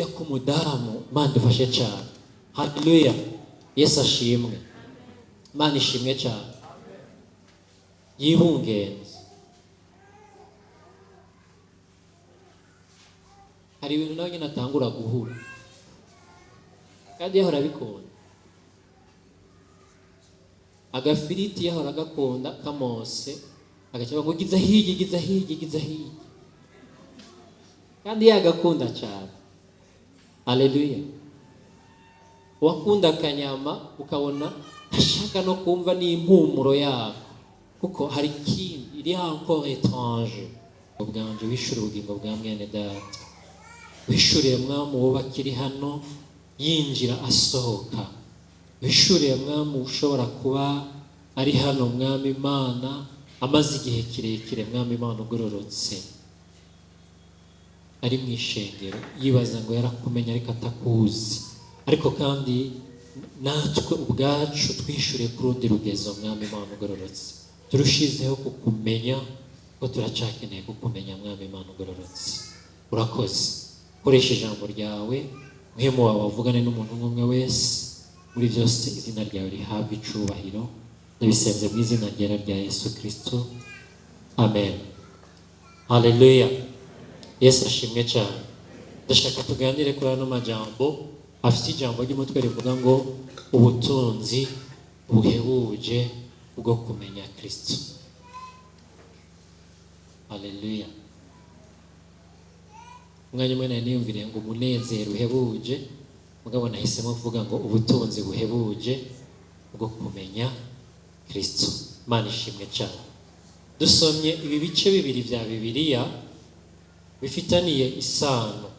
kujya ku mudamu Imana dufashe cyane. Haleluya, Yesu ashimwe, Imana ishimwe cyane. Yibungenze, hari ibintu nawe nyine atangura guhura kandi yahora abikunda. Agafiriti yahora agakunda kamose, agaca ngo giza hirya kandi yagakunda cyane. Haleluya. Wakunda akanyama ukabona ashaka no kumva n'impumuro yako, kuko hari ikindi iri encore étrange. Ubwanje wishura ubugingo bwa mwene data, wishuriye mwami uwo bakiri hano yinjira asohoka, wishuriye mwami ushobora kuba ari hano mwami Imana amaze igihe kirekire mwami Imana ugororotse, ari mu ishengero yibaza ngo yarakumenya ariko atakuzi, ariko kandi natwe ubwacu twishuriye ku rundi rugezo mwami Imana ugororotse, turushizeho kukumenya ko turacakeneye kukumenya mwami Imana ugororotse. Urakoze, koresha ijambo ryawe, muhemu wawe avugane n'umuntu umwe wese, muri byose izina ryawe rihabwe icubahiro, ndabisenze mu izina ryera rya Yesu Kristo, amen. Haleluya, Yesu ashimwe cyane. Ndashaka tuganire kuri ano majambo afite ijambo ry'umutwe rivuga ngo ubutunzi buhebuje bwo kumenya Kristo. Haleluya. Umwanya umwe nari niyumviriye ngo umunezero uhebuje, mugabo nahisemo kuvuga ngo ubutunzi buhebuje bwo kumenya Kristo. Imana ishimwe cyane. Dusomye ibi bice bibiri vya Bibiliya bifitaniye isano.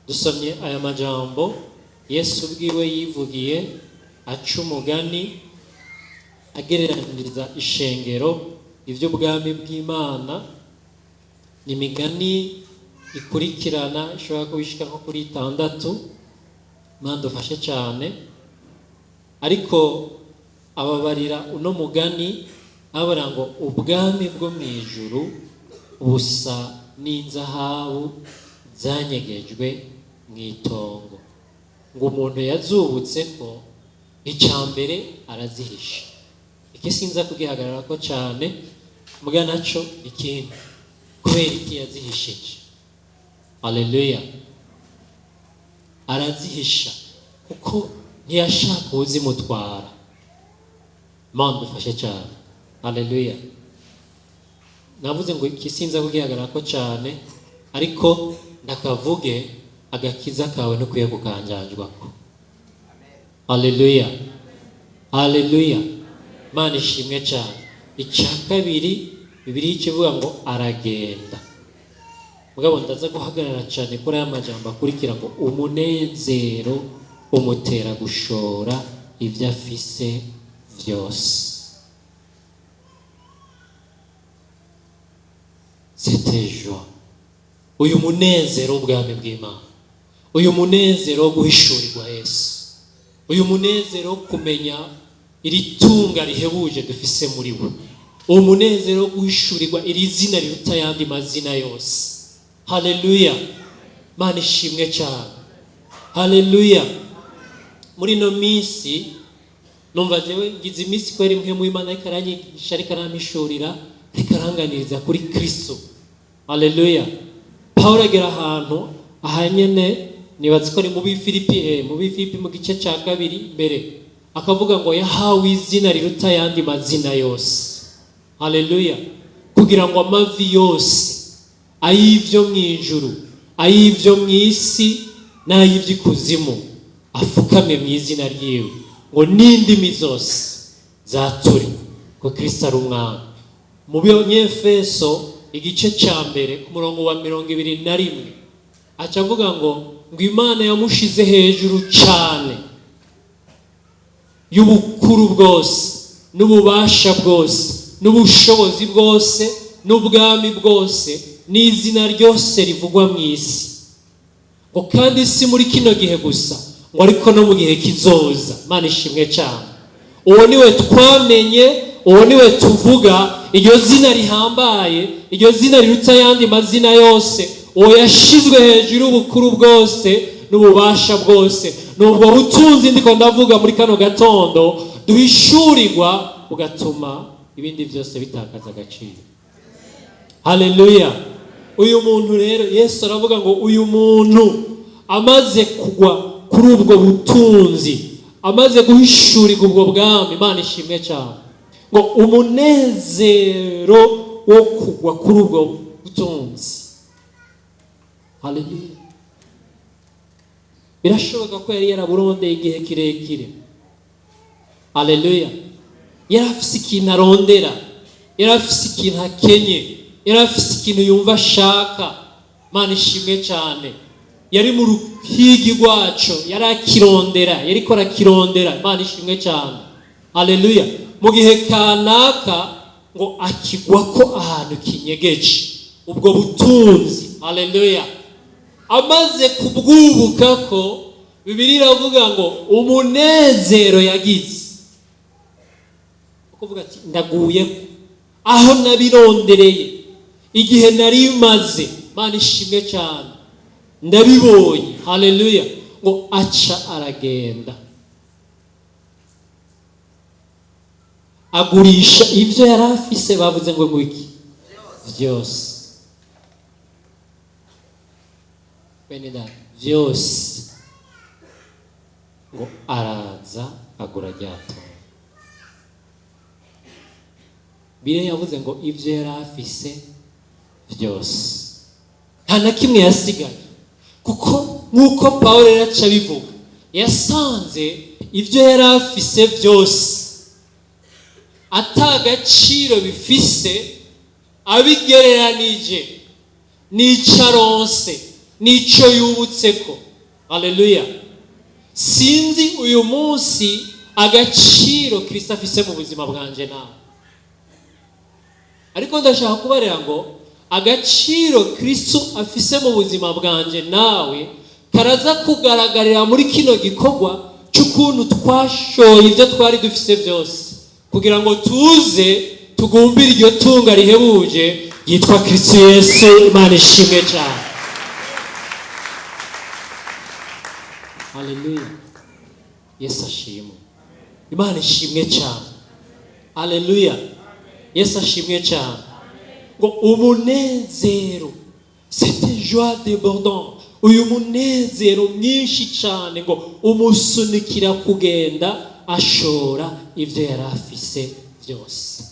Dusomye aya majambo Yesu ubwiwe yivugiye aca umugani agereraniriza ishengero ivy'ubwami bw'Imana. Ni imigani ikurikirana, ishobora kubishika nko kuri 6. Imana dufashe cyane. Ariko ababarira uno mugani abara ngo ubwami bwo mu ijuru busa n'inzahabu zanyegejwe mu itongo, ngo umuntu yazubutse ko icyambere arazihisha. Iki sinza kugihagarara ko cyane, muga naco ikindi kubera iki yazihishije. Haleluya. Arazihisha kuko ntiyashaka uzimutwara. Imana dufashe cyane. Haleluya. Navuze ngo iki sinza kugihagarara ko cyane, ariko ndakavuge agakiza kawe no kuye kukanjanjwa ko. Haleluya. Haleluya. Imana ishimwe cyane. Icya kabiri Bibiliya ikivuga ngo aragenda. Mugabo ndaza guhagarara cyane kuri aya majambo akurikira ngo umunezero umutera gushora ibyo afise byose. C'était joie. Uyu munezero w'ubwami bw'Imana, uyu munezero wo guhishurirwa Yesu, uyu munezero wo kumenya iri tunga rihebuje dufise muri we, uyu munezero wo guhishurirwa iri zina riruta ayandi mazina yose. Haleluya. Imana ishimwe cyane. Haleluya. Muri no minsi numva jewe ngize iminsi kwera imwe mu Imana ikaranyigisha ariko aramishurira ikaranganiriza kuri Kristo. Haleluya. Paulo agera ahantu ahanyene nibaza ko ari mu Bifilipi mu gice cya 2 mbere akavuga ngo yahawe izina riruta ayandi mazina yose. Haleluya. Kugira ngo amavi yose ayivyo mu ijuru, ayivyo mu isi n'ay'ivy'ikuzimu afukame mu izina ryiwe, ngo n'indimi zose zature ko Kristo ari umwami. Mu Banyefeso igice cya mbere ku murongo wa 21 aca avuga ngo Imana yamushize hejuru cyane y'ubukuru bwose n'ububasha bwose n'ubushobozi bwose n'ubwami bwose n'izina ryose rivugwa mu isi, ngo kandi si muri kino gihe gusa, ngo ariko no mu gihe kizoza. Imana ishimwe cyane. Uwo niwe twamenye, uwo niwe tuvuga, iryo zina rihambaye, iryo zina riruta ayandi mazina yose, uwo yashizwe hejuru y'ubukuru bwose n'ububasha bwose. Nubwo butunzi ndiko ndavuga muri kano gatondo duhishurirwa bugatuma ibindi byose bitakaza agaciro. Haleluya. Uyu muntu rero Yesu aravuga ngo uyu muntu amaze kugwa kuri ubwo butunzi, amaze guhishurirwa ubwo bwami, Imana ishimwe cyane, ngo umunezero wo kugwa kuri ubwo butunzi. Haleluya. Birashoboka ko yari yaraburondeye igihe kirekire. Haleluya. Yari afise ikintu arondera, yari afise ikintu akenye, yari afise ikintu yumva ashaka. Imana ishimwe cyane. Yari mu ruhigi rwacu, yari akirondera, yari ko arakirondera. Imana ishimwe cyane. Haleluya. Mu gihe kanaka ngo akigwa ko ahantu kinyegeje ubwo butunzi. Haleluya. Amaze kubwubuka ko, Bibiliya iravuga ngo umunezero yagize, kuvuga ati ndaguye aho nabirondereye, igihe nari maze, Imana ishimwe cyane, ndabibonye. Haleluya. Ngo aca aragenda agurisha ibyo yari afise. Bavuze ngo ngwiki byose, bene data, byose, ngo araza agura ryato. Bire yavuze ngo ibyo yari afise byose, nta na kimwe yasigaye, kuko nk'uko Pawulo yaca bivuga, yasanze ibyo yari afise byose atagaciro bifise abigereranije n'ico aronse, n'ico yubutseko. Haleluya. Sinzi uyu munsi agaciro Kristo afise mu buzima bwanje nawe, ariko ndashaka kubarira ngo agaciro Kristo afise mu buzima bwanje nawe karaza kugaragarira muri kino gikorwa cy'ukuntu twashoye ibyo twari dufise byose, kugira ngo tuze tugumbire iryo tunga rihebuje yitwa Kristo Yesu. Imana ishimwe cyane. Haleluya. Yesu ashimwe. Imana ishimwe cyane. Haleluya. Yesu ashimwe cyane. Ngo umunezero, c'était joie débordante, uyu munezero mwinshi cyane ngo umusunikira kugenda ashora ibyo yari afise byose.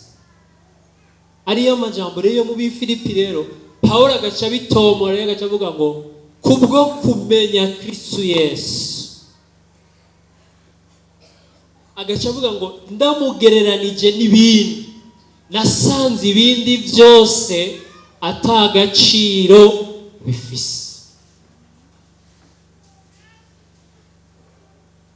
Ariyo majambo rero mu Bifilipi rero Pawulo agaca bitomora, agaca avuga ngo kubwo kumenya Kristo Yesu, agaca avuga ngo ndamugereranije n'ibindi, nasanze ibindi byose atagaciro bifise.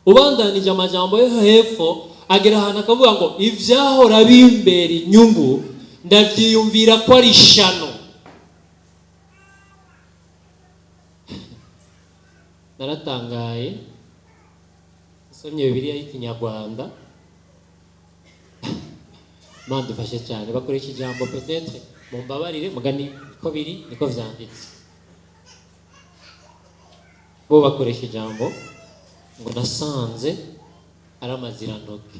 Ubandanije amajambo yo hepfo agera ahantu akavuga ngo ivyahora bimbera inyungu ndavyiyumvira ko ari ishano. Naratangaye somye Bibiliya y'Ikinyarwanda, Imana dufashe cyane, bakoresha ijambo peut-être mumbabarire mugani ko biri niko vyanditse, bo bakoresha ijambo ngo nasanze ari amazirantoki,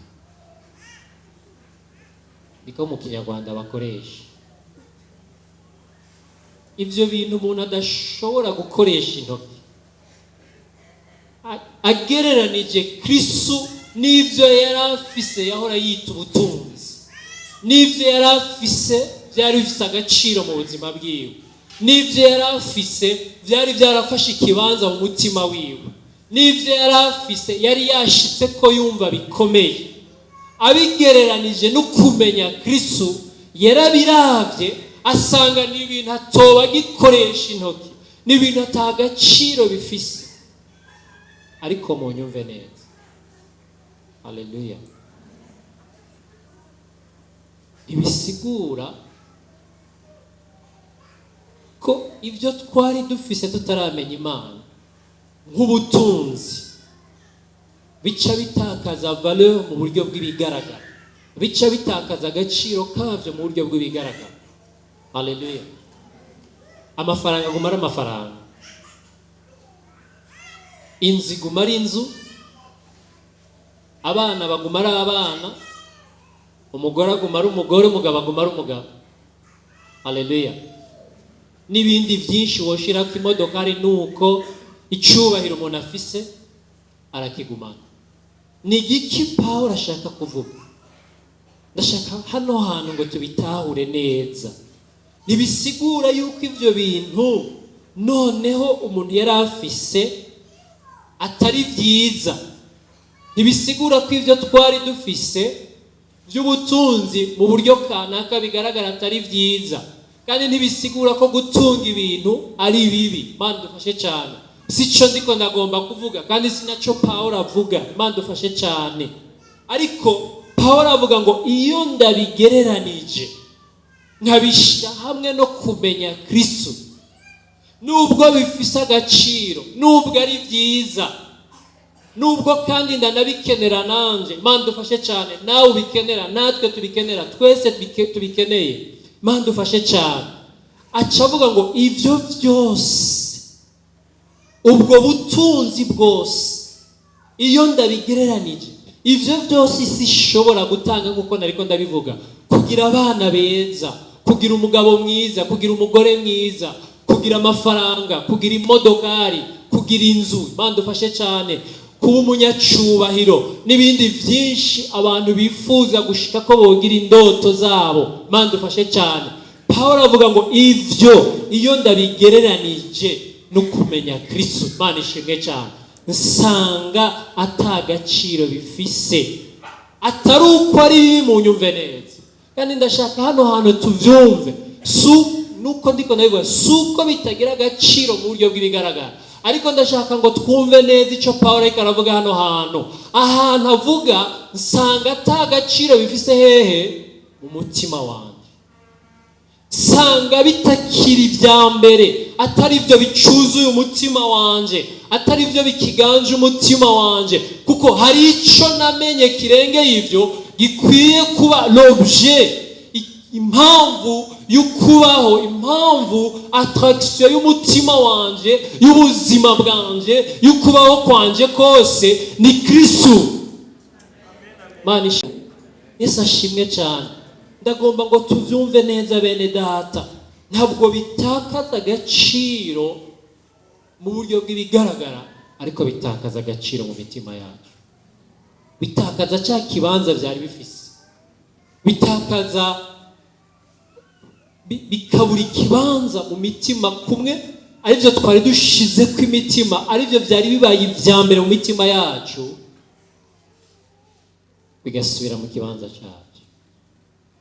niko mu Kinyarwanda bakoresha. Ivyo bintu umuntu adashobora gukoresha intoki agereranije Kristo n'ivyo yari afise yahora yita ubutunzi, n'ivyo yari afise byari bifise agaciro mu buzima bwiwe, n'ivyo yari afise byari byarafashe ikibanza mu mutima wiwe, n'ivyo yari afise yari yashitse ko yumva bikomeye. Abigereranije no kumenya Kristo yarabiravye asanga n'ibintu atoba gikoresha intoki, n'ibintu atagaciro bifise. Ariko mu nyumve neza, haleluya, ibisigura ko ibyo twari dufise tutaramenya Imana nk'ubutunzi bica bitakaza valeur mu buryo bw'ibigaragara, bica bitakaza agaciro kavyo mu buryo bw'ibigaragara. Haleluya. amafaranga aguma ari amafaranga, inzu iguma ari inzu, abana baguma ari abana, umugore aguma ari umugore, umugabo aguma ari umugabo. Haleluya. N'ibindi byinshi woshira ku imodoka ari nuko icubahiro umuntu afise arakigumana. Ni igiki Pawulo ashaka kuvuga? Ndashaka hano hantu ngo tubitahure neza. Nibisigura yuko ivyo bintu noneho umuntu yari afise atari vyiza. Nibisigura ko ivyo twari dufise by'ubutunzi mu buryo kanaka bigaragara atari vyiza. Kandi ntibisigura ko gutunga ibintu ari bibi. Imana dufashe cyane. Sico ndiko ndagomba kuvuga kandi sinaco Pawulo avuga. Imana dufashe cyane. Ariko Pawulo avuga ngo iyo ndabigereranije nkabishira hamwe no kumenya Kristo, nubwo bifise agaciro, nubwo ari vyiza, nubwo kandi ndanabikenera nanje, Imana dufashe cyane, nawe ubikenera, natwe tubikenera, twese tubikeneye, Imana dufashe cyane. Aca avuga ngo ivyo byose, ubwo butunzi bwose, iyo ndabigereranije, ivyo byose isi ishobora gutanga nkuko nariko ndabivuga, kugira abana beza, kugira umugabo mwiza, kugira umugore mwiza, kugira amafaranga, kugira imodokari, kugira inzu, Imana dufashe cyane, kuba umunyacubahiro n'ibindi byinshi abantu bifuza gushika ko bogira indoto zabo, Imana dufashe cyane. Pawulo avuga ngo ivyo iyo ndabigereranije no kumenya Kristo, Imana ishimwe cyane, nsanga atagaciro bifise, atari uko ari mu nyumve neza. Kandi ndashaka hano hantu tuvyumve, nuko ndiko ndabivuga, suko bitagira agaciro mu buryo bw'ibigaragara, ariko ndashaka ngo twumve neza ico Pawulo ariko aravuga hano hantu. Ahantu avuga nsanga atagaciro bifise hehe? Mu mutima wanje. Sanga bitakiri vya mbere, atari byo bicuzuye umutima wanje, atari byo bikiganje umutima wanje, kuko hari ico namenye kirengeye ivyo gikwiye kuba l'objet, impamvu y'ukubaho, impamvu attraction y'umutima wanje, y'ubuzima bwanje, y'ukubaho kwanje kose ni Kristo. Manisha Yesu ashimwe cyane. Ndagomba ngo tuvyumve neza bene data, ntabwo bitakaza agaciro mu buryo bw'ibigaragara, ariko bitakaza agaciro mu mitima yacu. Bitakaza cya kibanza byari bifise, bitakaza bikabura ikibanza mu mitima, kumwe aribyo twari dushize ku imitima, aribyo byari bibaye ibya mbere mu mitima yacu, bigasubira mu kibanza cyacu,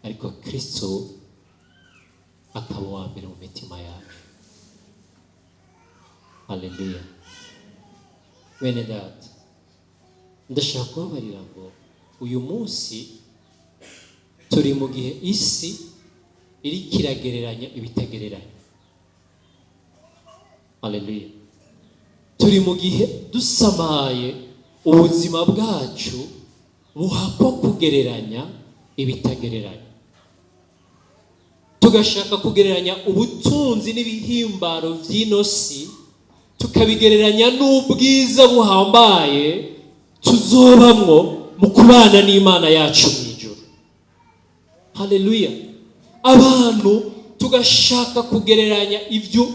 ariko Kristo akaba uwa mbere mu mitima yacu. Haleluya. Bene data, ndashaka kubabarira ngo uyu munsi turi mu gihe isi iri kiragereranya ibitagereranya. Haleluya. Turi mu gihe dusamaye, ubuzima bwacu buhakwa kugereranya ibitagereranya. Tugashaka kugereranya ubutunzi n'ibihimbaro by'ino si, tukabigereranya n'ubwiza buhambaye tuzobamwo mu kubana n'Imana yacu mu ijuru. Haleluya. Abantu tugashaka kugereranya ibyo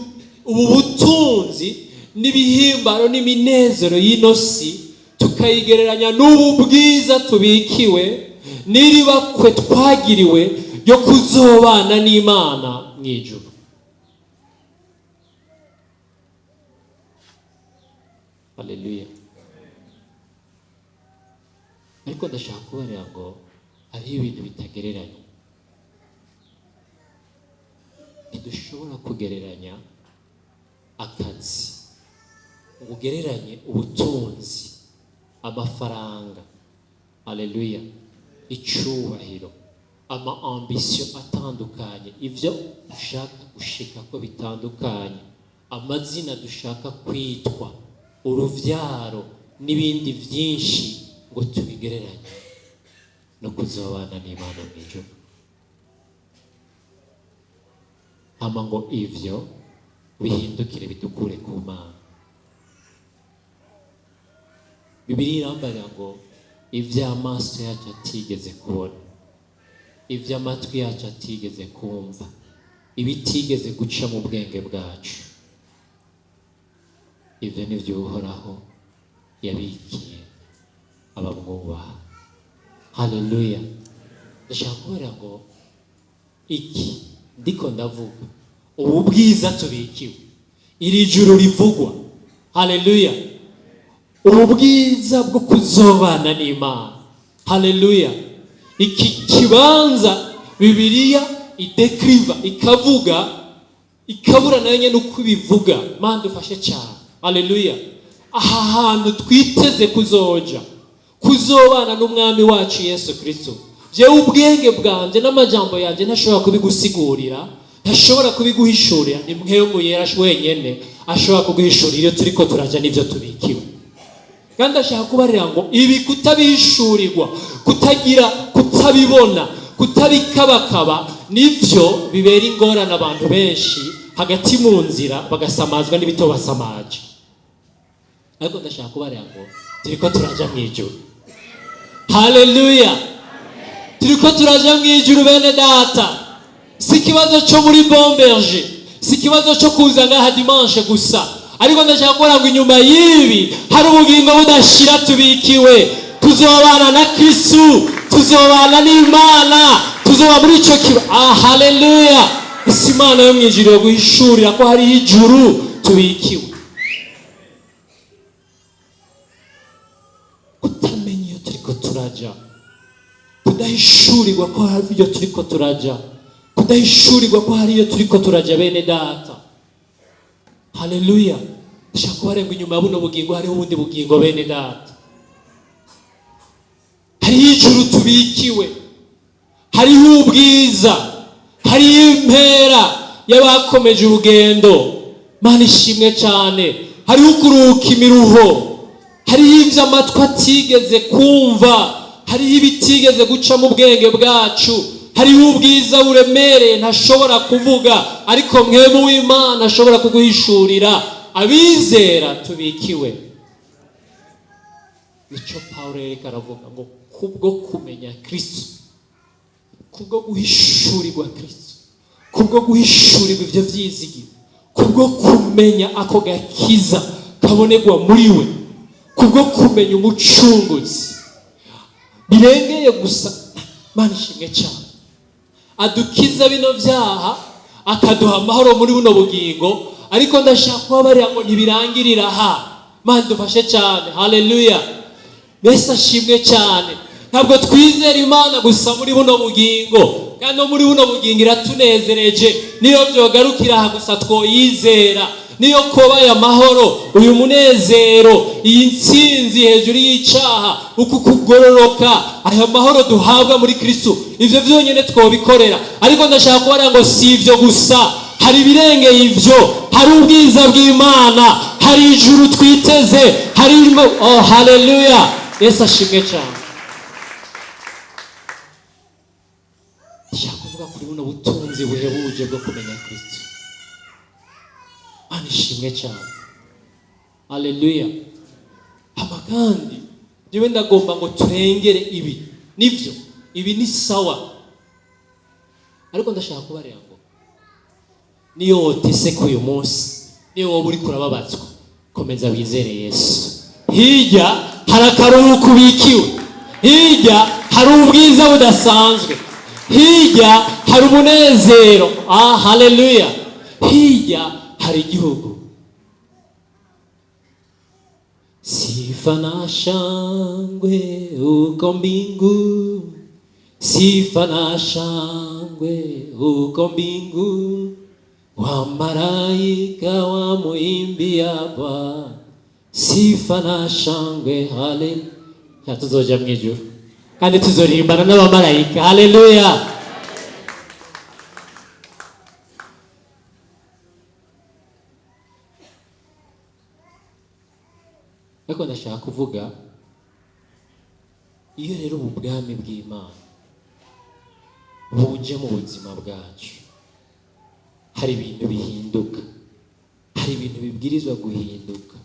ubu butunzi n'ibihimbaro n'iminezero y'ino si, tukayigereranya n'ubu bwiza tubikiwe, n'iribakwe twagiriwe yo kuzobana n'Imana mu ijuru. Haleluya. Ariko ndashaka kubarira ngo hariho ibintu bitagereranya. Ntidushobora kugereranya akazi, ugereranye ubutunzi, amafaranga, haleluya, icubahiro, ambition atandukanye, ibyo dushaka gushika ko bitandukanye, amazina dushaka kwitwa, uruvyaro n'ibindi byinshi, ngo tubigereranye no kuzobana n'Imana mu ijuru. Ama ngo ivyo bihindukire bidukure ku Mana. Bibiliya irambarira ngo ivy'amaso yacu atigeze kubona, ivy'amatwi yacu atigeze kumva, ibitigeze guca mu bwenge bwacu, ivyo nivyo Uhoraho yabikiye abamwubaha. Haleluya. Ndashaka kubera ngo iki ndiko ndavuga, ubu bwiza tubikiwe, iri juru rivugwa, haleluya, ubu bwiza bwo kuzobana n'Imana, haleluya, iki kibanza Bibiliya idekriva ikavuga, ikabura nayo nyene uko ibivuga. Mana dufashe cyane, haleluya. Aha hantu twiteze kuzoja, kuzobana n'umwami wacu Yesu Kristo, jewe ubwenge bwanje n'amajambo yanje ntashobora kubigusigurira, ntashobora kubiguhishurira. Ni Mpwemu Yera wenyene ashobora kuguhishurira iyo turiko turaja n'ivyo tubikiwe. Kandi ashaka kubarira ngo ibi kutabihishurirwa, kutabibona, kutabikabakaba, nivyo bibera ingorane abantu benshi hagati mu nzira, bagasamazwa n'ibito basamaje. Ariko ndashaka kubarira ngo turiko turaja mw'ijuru, haleluya. Turiko turaja mw'ijuru bene data. Si kibazo cyo muri Bomberger, si kibazo cyo kuza ngaha dimanche gusa, ariko ndashaka kubara ngo inyuma y'ibi hari ubugingo budashira tubikiwe. Tuzobana na Kristo, tuzobana n'Imana, tuzoba muri ico haleluya. Isi Imana yo mw'ijuru yo guhishurira ko hari ijuru tubikiwe. Kutamenya iyo turiko turaja, kudahishurirwa ko hari iyo turiko turaja, kudahishurirwa ko hari iyo turiko turaja bene data, haleluya. Ndashaka kubarenga inyuma buno bugingo hariho ubundi bugingo bene data. Hariho ijuru tubikiwe, hariho ubwiza, hariho impera y'abakomeje urugendo. Mana ishimwe cyane. Hariho kuruhuka imiruho, hariho ivyo amatwi atigeze kumva, hariho ibitigeze guca mu bwenge bwacu, hariho ubwiza buremereye ntashobora kuvuga, ariko Mpwemu w'Imana ashobora kuguhishurira. Abizera tubikiwe. Nico Paulo yereka aravuga ngo kubwo kumenya Kristo, kubwo guhishurirwa Kristo, kubwo guhishurirwa ivyo vyizigiro, kubwo kumenya ako gakiza kabonerwa muri we, kubwo kumenya umucunguzi birengeye gusa. Mana ishimwe cyane, adukiza bino vyaha, akaduha amahoro muri buno bugingo. Ariko ndashaka kubabarira ngo ntibirangirira aha. Mana dufashe cyane, haleluya. Yesu ashimwe cyane. Ntabwo twizera Imana gusa muri buno bugingo, kandi no muri buno bugingo iratunezereje. Niyo byogarukira aha gusa twoyizera, niyo kobaye amahoro, uyu munezero, iyi ntsinzi hejuru y'icaha, uku kugororoka, aya mahoro duhabwa muri Kristo, ivyo vyonyene twobikorera. Ariko ndashaka kubarira ngo si ivyo gusa, hari ibirengeye ivyo. Hari ubwiza bw'Imana, hari ijuru twiteze, hari oh haleluya. Yesu ashimwe cyane. Ndashaka kuvuga kuri buno butunzi buhebuje bwo kumenya Kristo. Mana ishimwe cyane, haleluya. Hama kandi niwe ndagomba ngo turengere ibi. Nivyo ibi ni sawa, ariko ndashaka kubarira ngo niyo woteseka uyu munsi, niyo wowe uri kurababazwa, komeza wizere Yesu. Hirya hari akaruhuko ubikiwe, hirya hari ubwiza budasanzwe, hirya hari umunezero, haleluya. Hirya hari igihugu. Sifa na shangwe uko mbingu, sifa na shangwe uko mbingu, wa malaika wa muimbia Bwana, sifa na shangwe, haleluya. Tuzoja mw'ijuru kandi tuzoririmbana n'abamarayika, haleluya. Ariko ndashaka kuvuga, iyo rero ubu bwami bw'Imana buje mu buzima bwacu, hari ibintu bihinduka. hari ibintu bibwirizwa guhinduka.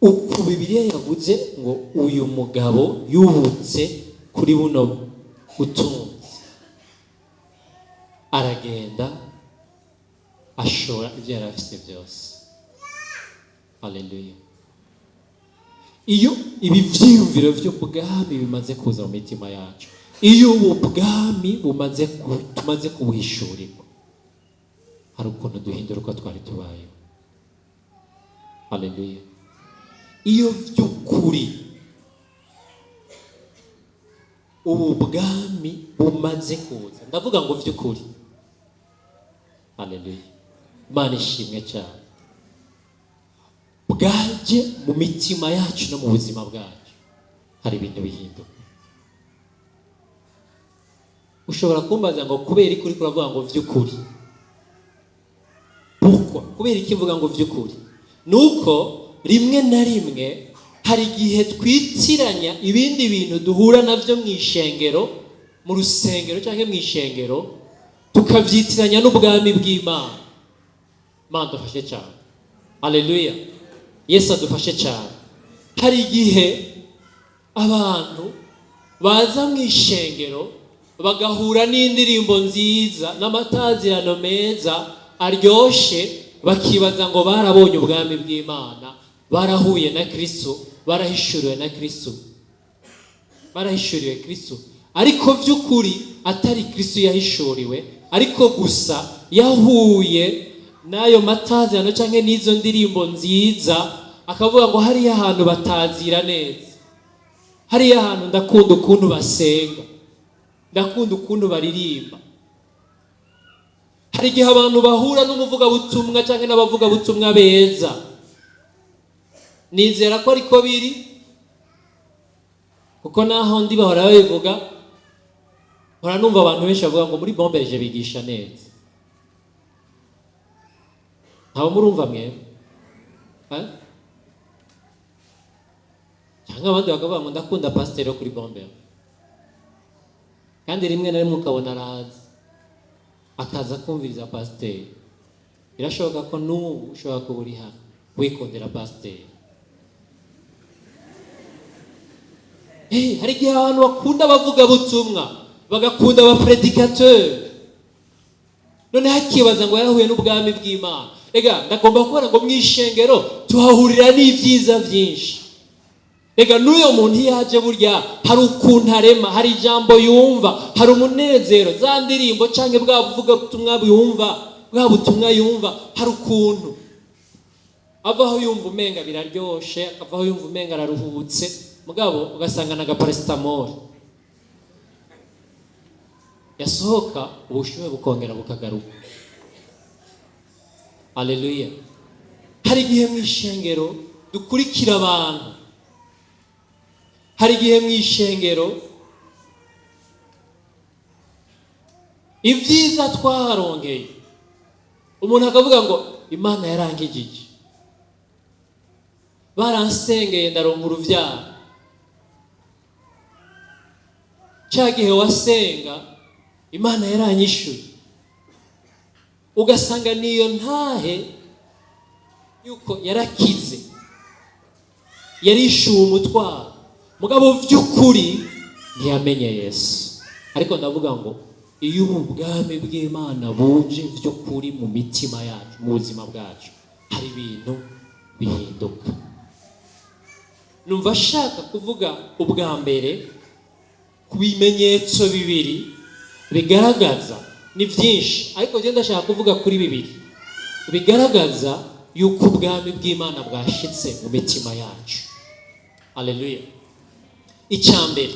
Uku Bibiliya yavuze ngo uyu mugabo yubutse kuri buno butunzi, aragenda ashora ibyo yari afite byose. Haleluya. Iyo ibi byiyumviro by'ubwami bimaze kuza mu mitima yacu, iyo ubu bwami tumaze kubuhishurirwa, hari ukuntu duhindura uko twari tubayeho. Haleluya. Iyo by'ukuri ubu bwami bumaze kuza, ndavuga ngo by'ukuri, haleluya, Imana ishimwe cyane, bwaje mu mitima yacu no mu buzima bwacu, hari ibintu bihinduka. Ushobora kumbaza ngo kubera iki uri kuravuga ngo by'ukuri? Kubera iki mvuga ngo by'ukuri? Nuko rimwe na rimwe hari igihe twitiranya ibindi bintu duhura navyo mu ishengero, mu rusengero cyangwa mu ishengero, tukavyitiranya n'ubwami bw'Imana. Imana dufashe cyane. Haleluya. Yesu adufashe cyane. Hari igihe abantu baza mu ishengero bagahura n'indirimbo nziza n'amatazirano meza aryoshe, bakibaza ngo barabonye ubwami bw'Imana, barahuye na Kristo, barahishuriwe na Kristo, barahishuriwe Kristo. Ariko by'ukuri atari Kristo yahishuriwe, ariko gusa yahuye n'ayo matazirano cyangwa n'izo ndirimbo nziza, akavuga ngo hariya ahantu batazira neza, hariya ahantu ndakunda ukuntu basenga, ndakunda ukuntu baririmba. Hari igihe abantu bahura n'umuvugabutumwa cyangwa n'abavugabutumwa beza, nizera ko ariko biri, kuko naho ndi bahora babivuga, hora numva abantu benshi bavuga ngo muri Bombeje bigisha neza. Ntawe murumva mwe? Cyangwa abandi bakavuga ngo ndakunda pasiteri wo kuri Bombeje, kandi rimwe na rimwe ukabona araza akaza kumviriza pasiteri. Birashoboka ko n'ubu ushobora kuba uri hano wikundira pasiteri. Hari igihe abantu bakunda abavugabutumwa, bagakunda abapredikateur, none hakibaza ngo yarahuye n'ubwami bw'Imana. Ega ndagomba kubona ngo mu ishengero tuhahurira n'ibyiza byinshi. Ega n'uyo muntu yaje burya hari ukuntu arema, hari ijambo yumva, hari umunezero, za ndirimbo canke bwa buvugabutumwa yumva, bwa butumwa yumva, hari ukuntu avaho yumva umenga biraryoshe, akavaho yumva umenga araruhutse, mugabo ugasanga na paracetamol yasohoka, ubushuhe bukongera bukagaruka. Haleluya. Hari igihe mu ishengero dukurikira abantu, hari igihe mu ishengero ibyiza twaharongeye, umuntu akavuga ngo Imana yarangijije, baransengeye ndaronka uruvyaro. Cya gihe wasenga Imana yaranyishuye, ugasanga niyo ntahe yuko yarakize, yarishuwe umutwaro, mugabo by'ukuri ntiyamenye Yesu. Ariko ndavuga ngo iyo ubwami bw'Imana buje by'ukuri mu mitima yacu, mu buzima bwacu, hari ibintu bihinduka. Numva shaka kuvuga ubwa mbere ku bimenyetso bibiri bigaragaza, ni byinshi ariko je ndashaka kuvuga kuri bibiri bigaragaza yuko ubwami bw'Imana bwashitse mu mitima yacu. Haleluya. Icyambere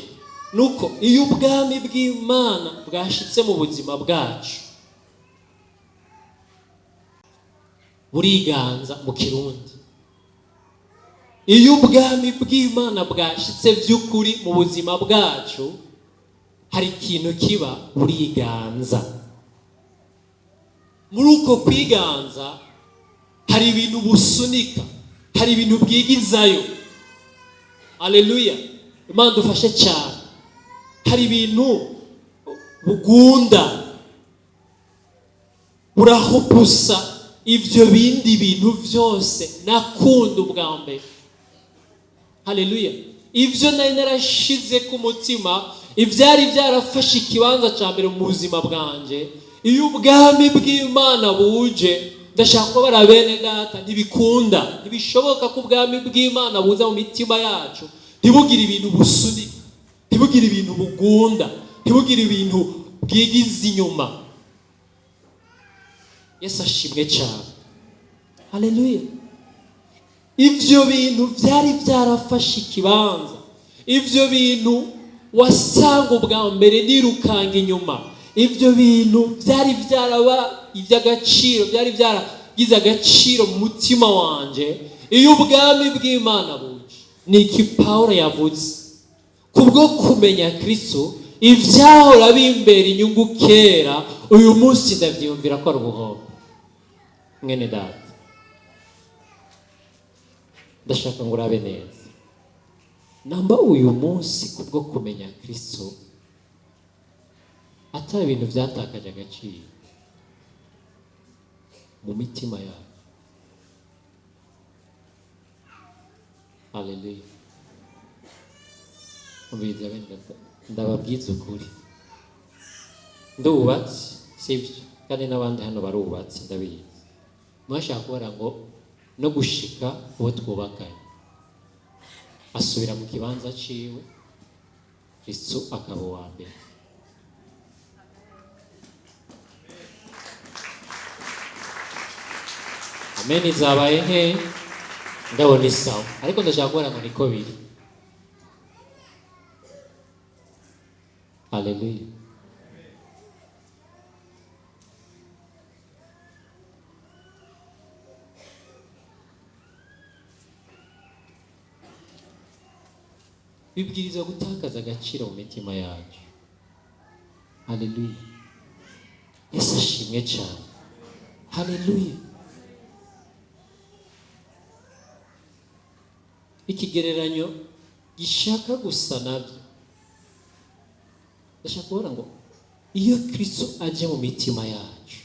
nuko iyo ubwami bw'Imana bwashitse mu buzima bwacu, buriganza mu Kirundi. Iyo ubwami bw'Imana bwashitse by'ukuri mu buzima bwacu, hari ikintu kiba, buriganza. Muri uko kwiganza hari ibintu busunika, hari ibintu bwigizayo. Haleluya. Imana dufashe cyane. Hari ibintu bugunda, burahupusa ibyo bindi bintu byose nakunda ubwa mbere. Haleluya. Ibyo nari narashize ku mutima, ibyari byarafashe ikibanza cya mbere mu buzima bwanjye, iyo ubwami bw'Imana buje, ndashaka ko bari bene data, ntibikunda, ntibishoboka ko ubwami bw'Imana buza mu mitima yacu ntibugire ibintu busunika, ntibugire ibintu bugunda, ntibugire ibintu bwigiza inyuma. Yesu ashimwe cyane. Haleluya. Ibyo bintu byari byarafashe ikibanza, ibyo bintu wasanga ubwa mbere nirukanga inyuma, ibyo bintu byari byaraba iby'agaciro, byari byaragize agaciro mu mutima wanjye. Iyo ubwami bw'Imana buje, ni iki Pawulo yavuze? Kubwo kumenya Kristo, ibyahora bimbera inyungu kera, uyu munsi ndabyiyumvira ko ari ubuhombo. Mwene data, ndashaka ngo urabe neza, namba uyu munsi kubwo kumenya Kristo atari ibintu byatakaje agaciro mu mitima yawe. Haleluya. Ndababwiza ukuri, ndubatse, sibyo? Kandi n'abandi hano barubatse, ndabizi. Mwashaka kubara ngo no gushika uwo twubakanye asubira mu kibanza ciwe, Kristo akaba uwa mbere. Amen. Izabaye nke ndabona isawa, ariko ndashaka kubara ngo niko biri. Haleluya. Bibwiriza gutakaza agaciro mu mitima yacu. Haleluya. Yesu ashimwe cyane. Haleluya. Ikigereranyo gishaka gusa nabyo, ndashaka kubona ngo iyo Kristo aje mu mitima yacu,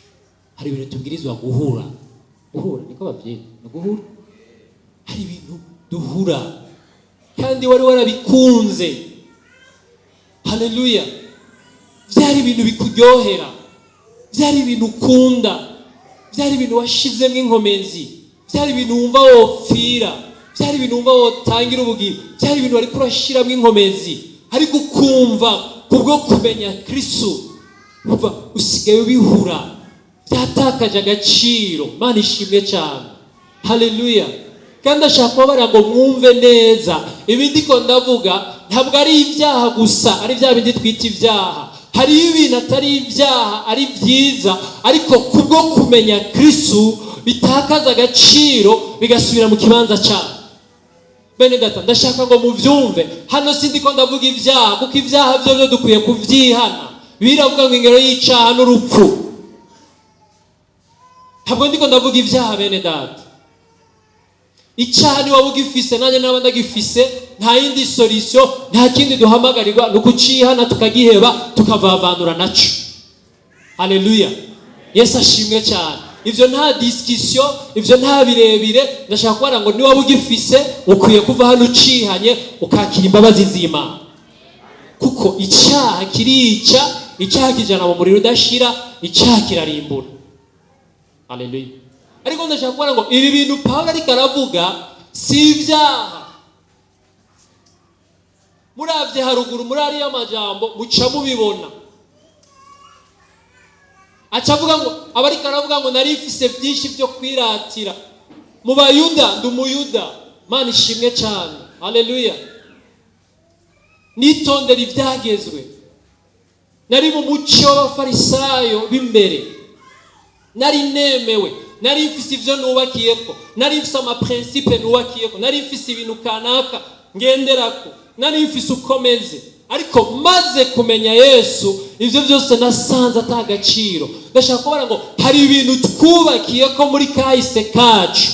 hari ibintu tubwirizwa guhura. Niko babyita, no guhura. Hari ibintu duhura kandi wari warabikunze. Haleluya. Byari ibintu bikuryohera, byari ibintu ukunda, byari ibintu washizemo inkomezi, byari ibintu wumva wopfira, byari ibintu wumva wotangira ubugiro, byari ibintu wari kurashiramo inkomezi, ariko ukumva kubwo kumenya Kristo uva usigaye ubihura, byatakaje agaciro. Mana ishimwe cyane. Haleluya. Kandi ashaka kubabara ngo mwumve neza, ibindi ko ndavuga ntabwo ari ibyaha gusa, ari bya bindi twita ibyaha. Hari ibintu atari ibyaha, ari byiza, ariko kubwo kumenya Kristo bitakaza agaciro, bigasubira mu kibanza cyabo. Bene data, ndashaka ngo mubyumve. Hano sindi ko ndavuga ibyaha, kuko ibyaha byo dukwiye kubyihana. Biravuga ngo ingero y'icyaha n'urupfu. Ntabwo ndiko ndavuga ibyaha, bene data. Icyaha ni wowe ugifise, nanjye n'abandi agifise, nta yindi solution, nta kindi duhamagarirwa, ni ukucihana tukagiheba, tukavavanura naco. Haleluya. Yesu ashimwe cyane. Ibyo nta discussion, ibyo nta birebire. Ndashaka kubara ngo ni wowe ugifise, ukwiye kuva hano ucihanye, ukakira imbabazi z'Imana. Kuko icyaha kirica, icyaha kijana mu muriro udashira, icyaha kirarimbura. Haleluya. Ariko ndashaka kubara ngo ibi bintu Pawulo ariko aravuga si ibyaha. Muravye haruguru muri ariya majambo muca mubibona. Acavuga ngo abariko aravuga ngo nari mfise byinshi byo kwiratira. Mu Bayuda ndi umuyuda. Mana ishimwe cyane. Haleluya. Nitondera ibyagezwe. Nari mu muco w'abafarisayo b'imbere. Nari nemewe. Nari mfise ivyo nubakiyeko. Nari mfise amaprincipe nubakiyeko. Nari mfise ibintu kanaka ngenderako. Nari mfise ukomeze. Ariko maze kumenya Yesu, ivyo byose nasanze atagaciro. Ndashaka kubara ngo hari ibintu twubakiyeko muri kahise kacu,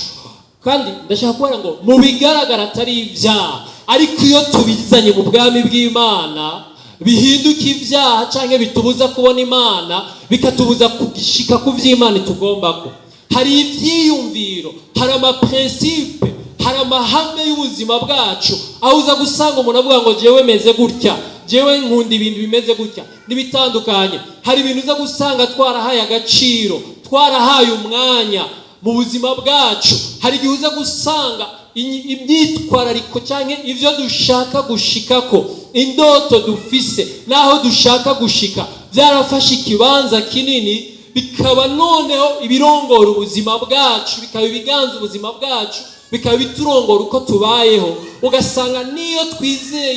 kandi ndashaka kubara ngo mu bigaragara atari ibyaha, ariko iyo tubizanye mu bwami bw'Imana bihinduka ibyaha canke bitubuza kubona Imana, bikatubuza kugishika ku vy'Imana tugombako. hari ibyiyumviro, hari amaprincipe, hari amahame y'ubuzima bwacu, aho uza gusanga umuntu avuga ngo jewe meze gutya, jewe nkunda ibintu bimeze gutya n'ibitandukanye. Hari ibintu uza gusanga twarahaye agaciro, twarahaye umwanya mu buzima bwacu. Hari igihe uza gusanga imyitwarariko cyangwa ibyo dushaka gushikako, indoto dufise n'aho dushaka gushika byarafashe ikibanza kinini, bikaba noneho ibirongora ubuzima bwacu, bikaba ibiganza ubuzima bwacu, bikaba biturongora uko tubayeho. Ugasanga niyo twizeye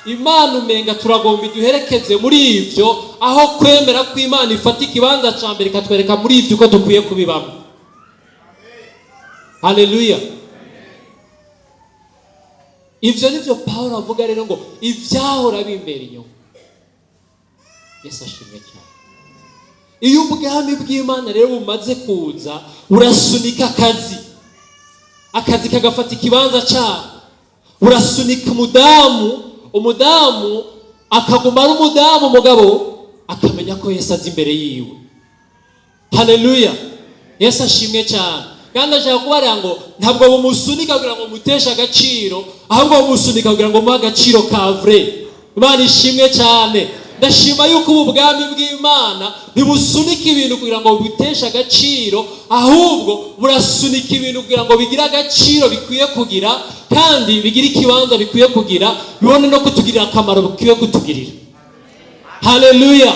Imana umenga turagomba iduherekeze muri ibyo, aho kwemera ko Imana ifata ikibanza cya mbere ikatwereka muri ibyo uko dukwiye kubibamo. Haleluya. Ibyo nibyo Pawulo avuga rero ngo ibyahora bimbera inyuma. Yesu ashimwe cyane. Iyo ubwami bw'Imana rero bumaze kuza, urasunika akazi kagafata ikibanza cyaho. Urasunika umudamu akaguma ari umudamu, mugabo akamenya ko Yesu azi imbere yiwe. Haleluya. Yesu ashimwe cyane. Kandi ashaka kubarira ngo ntabwo bumusunika kugira ngo muteshe agaciro, ahubwo bumusunika kugira ngo muhe agaciro ka vrai. Imana ishimwe cyane. Ndashima yuko ubu bwami bw'Imana ntibusunika ibintu kugira ngo buteshe agaciro, ahubwo burasunika ibintu kugira ngo bigire agaciro bikwiye kugira, kandi bigire ikibanza bikwiye kugira, bibone no kutugirira akamaro bikwiye kutugirira. Haleluya.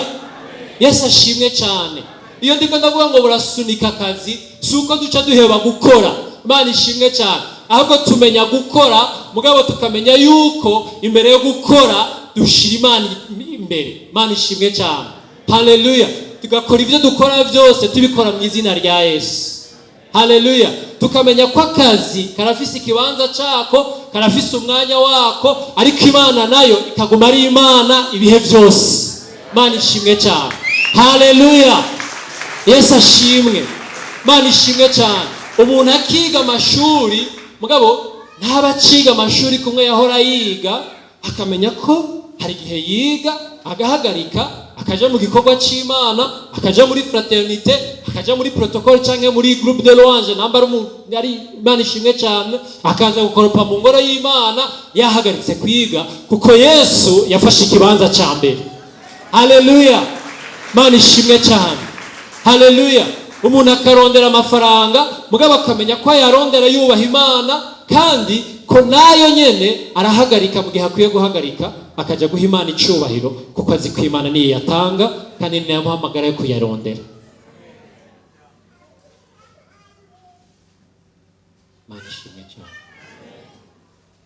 Yesu ashimwe cyane. Iyo ndiko ndavuga ngo burasunika akazi, si uko duca duheba gukora. Imana ishimwe cyane. Ahubwo tumenya gukora, mugabo tukamenya yuko imbere yo gukora dushira Imana imbere. Imana ishimwe cyane. Haleluya. Tugakora ibyo dukora byose tubikora mu izina rya Yesu. Haleluya. Tukamenya ko akazi karafise ikibanza cyako, karafise umwanya wako, ariko Imana nayo ikaguma ari Imana ibihe byose. Imana ishimwe cyane. Haleluya. Yesu ashimwe. Imana ishimwe cyane. Umuntu akiga amashuri, mugabo ntabaciga amashuri kumwe yahora yiga, akamenya ko hari igihe yiga agahagarika, akaja mu gikorwa cy'Imana, akaja muri fraternité, akaja muri protocole cyangwa muri groupe de louange, nambara ari Imana ishimwe cyane, akaza gukoropa mu ngoro y'Imana yahagaritse kwiga, kuko Yesu yafashe ikibanza cya mbere. Haleluya. Imana ishimwe cyane. Haleluya. Umuntu akarondera amafaranga, mugabo akamenya ko yarondera yubaha Imana, kandi ko nayo nyene arahagarika mu gihe akwiye guhagarika, akaja guha Imana icubahiro, kuko azi ko Imana niyo yatanga kandi niyo yamuhamagara yo kuyarondera. Imana ishimwe cyane.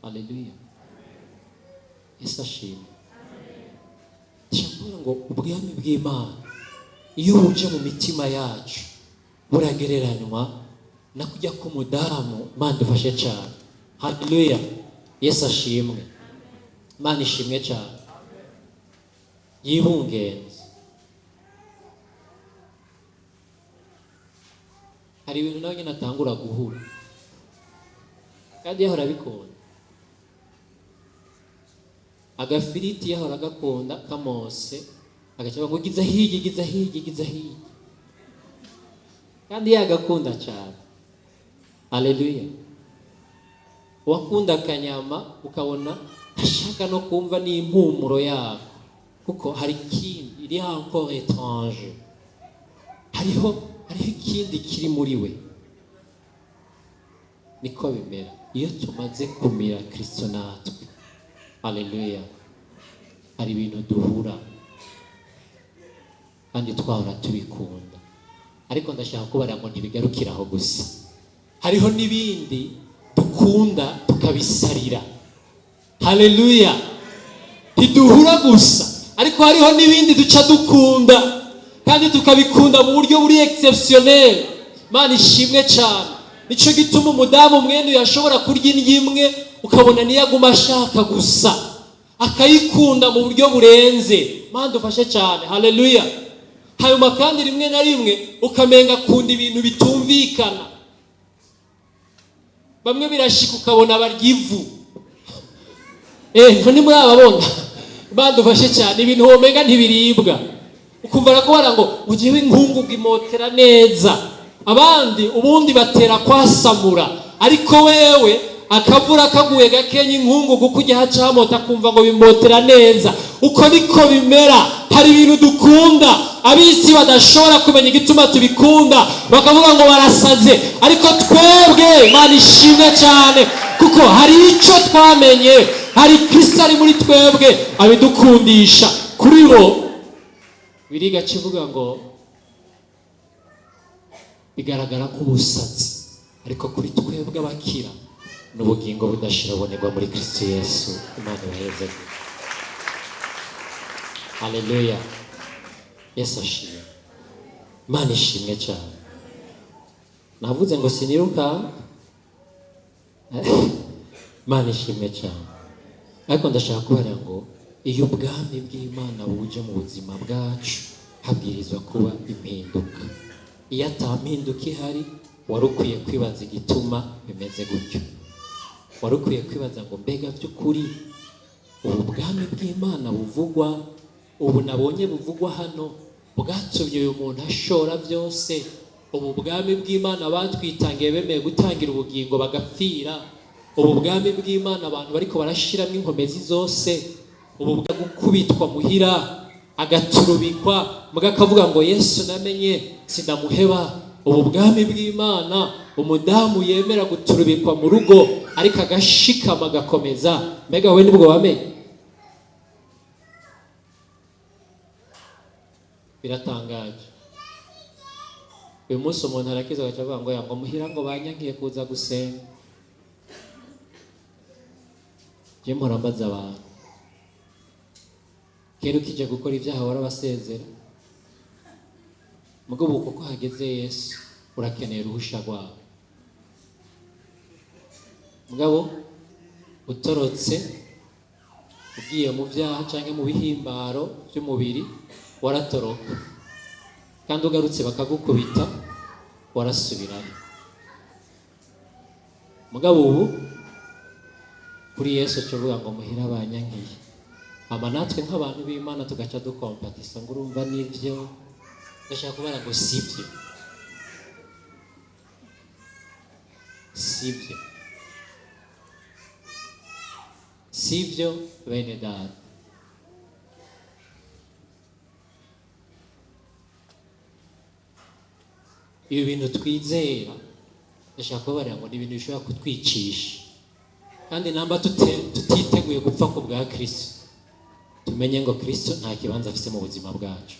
Haleluya. Yesu ashimwe. Ndashaka ngo ubwami bw'Imana iyo buje mu mitima yacu buragereranywa na kujya ku mudamu. Imana dufashe cyane. Haleluya. Yesu ashimwe. Imana ishimwe cyane. Yibungenze. Hari ibintu nawe nyine atangura guhura, kandi yahora bikunda. Agafiriti yahora agakunda kamose, agacaba ngo giza higi, kandi yagakunda cyane. Haleluya. Wakunda akanyama ukabona ashaka no kumva n'impumuro yako, kuko hari ikindi iri encore étrange, hariho ikindi kiri muri we. Niko bimera iyo tumaze kumira Kristo natwe. Haleluya. Hari ibintu duhura kandi twahora tubikunda, ariko ndashaka kubarira ngo ntibigarukira aho gusa. Hariho n'ibindi dukunda tukabisarira. Haleluya. Ntiduhura gusa, ariko hariho n'ibindi duca dukunda kandi tukabikunda mu buryo buri exceptionnel. Imana ishimwe cyane. Nico gituma umudamu mwene yashobora kurya indyo imwe ukabona niyaguma ashaka gusa, akayikunda mu buryo burenze. Imana dufashe cyane. Haleluya. Hanyuma kandi rimwe na rimwe ukamenga akunda ibintu bitumvikana. Bamwe birashika ukabona barya ivu. None muri ababona. Imana dufashe cyane. Ibintu womenga ntibiribwa, ukumva ko bara ngo ugiye inkungu bwimotera neza, abandi ubundi batera kwasamura, ariko wewe akavura kaguye gakenya inkungugu kujya haca hamota kumva ngo bimotera neza. Uko niko bimera. Hari ibintu dukunda abisi badashobora kumenya igituma tubikunda, bakavuga ngo barasaze, ariko twebwe Imana ishimwe cyane kuko hari icyo twamenye, hari Kristo ari muri twebwe abidukundisha. Kuri bo biriga kivuga ngo bigaragara nk'ubusazi, ariko kuri twebwe abakira n'ubugingo budashira bonerwa muri Kristo Yesu. Imana ibaheze. Haleluya. Yesu ashimwe. Imana ishimwe cyane. Navuze ngo siniruka. Imana ishimwe cyane. Ariko ndashaka kubara ngo iyo ubwami bw'Imana buje mu buzima bwacu habwirizwa kuba impinduka. Iyo atampinduka ihari, wari ukwiye kwibaza igituma bimeze gutyo. Wari ukwiye kwibaza ngo mbega by'ukuri ubu bwami bw'Imana buvugwa, ubu nabonye buvugwa hano, bwatumye uyu muntu ashora byose. Ubu bwami bw'Imana batwitangiye bemeye gutangira ubugingo bagapfira. Ubu bwami bw'Imana abantu bariko barashiramo inkomezi zose. Ubu bwa gukubitwa muhira agaturubikwa mugakavuga ngo Yesu namenye sindamuheba. Ubu bwami bw'Imana umudamu yemera guturubikwa mu rugo ariko agashikama agakomeza. Mbega we nibwo wamenye? Biratangaje. Uyu munsi umuntu arakiza agacavuga ngo yango muhira ngo banyankiye kuza gusenga. Je murambaza abantu, kero kije gukora ibyaha warabasezera, mugabo kuko hageze Yesu urakeneye uruhusha rwawe. Mugabo utorotse ugiye mu byaha cyangwa mu bihimbaro by'umubiri waratoroka, kandi ugarutse bakagukubita warasubirayo. Mugabo ubu kuri Yesu tuvuga ngo muhira abanyankiye. Ama natwe nk'abantu b'Imana tugaca dukompatisa ngo urumva nivyo, ndashaka kubara ngo sivyo. Sivyo bene data. Iyo bintu twizera ndashaka kubara ngo ni ibintu bishobora kutwicisha, kandi namba tutiteguye gupfa ku bwa Kristo, tumenye ngo Kristo nta kibanza afise mu buzima bwacu.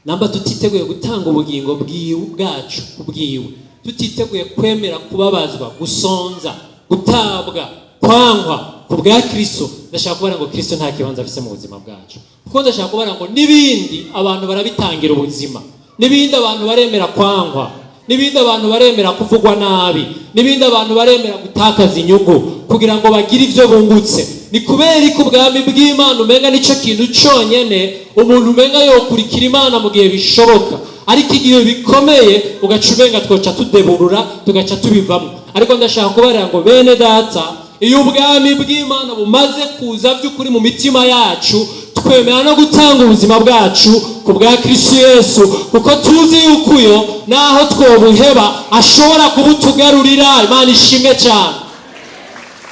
Namba tutiteguye gutanga ubugingo bwacu kubwiwe, tutiteguye kwemera kubabazwa, gusonza, gutabwa, kwangwa ku bwa Kristo, ndashaka kubara ngo Kristo nta kibanza afise mu buzima bwacu. Kuko ndashaka kubara ngo nibindi abantu barabitangira ubuzima, nibindi abantu baremera kwangwa, nibindi abantu baremera kuvugwa nabi, nibindi abantu baremera gutakaza inyungu kugira ngo bagire ivyo bungutse. Ni kubera ko ubwami bw'Imana umenga nico kintu cyonyene umuntu umenga yokurikira Imana mu gihe bishoboka, ariko igihe bikomeye ugaca umenga twoca tudeburura tugaca tubivamo. Ariko ndashaka kubarira ngo bene data, iyo ubwami bw'Imana bumaze kuza by'ukuri mu mitima yacu, twemera no gutanga ubuzima bwacu ku bwa Kristo Yesu, kuko tuzi yuko uyo naho twobuheba ashobora kubutugarurira. Imana ishimwe cyane.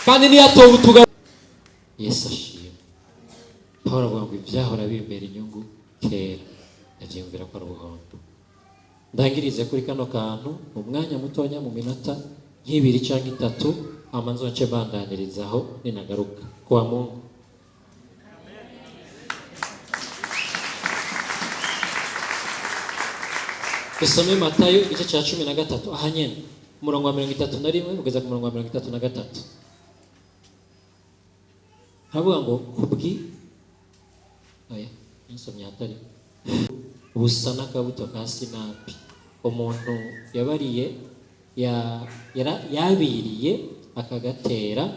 Kandi niyo atobutugarurira Yesu ashimwe. Pawulo avuga ngo ibyahora bimbera inyungu kera ndabyumvira ko ari ubuhondo. Ndangirize kuri kano kantu mu mwanya mutonya, mu minota nk'ibiri cyangwa itatu, amanzu nce bandanirizaho ninagaruka kwa Mungu. Dusome Matayo igice cya 13 ahanyene umurongo wa 31 kugeza ku murongo wa 33. Havuga ngo nsomye hatari ubusa n'akabuto ka sinapi umuntu yabiriye akagatera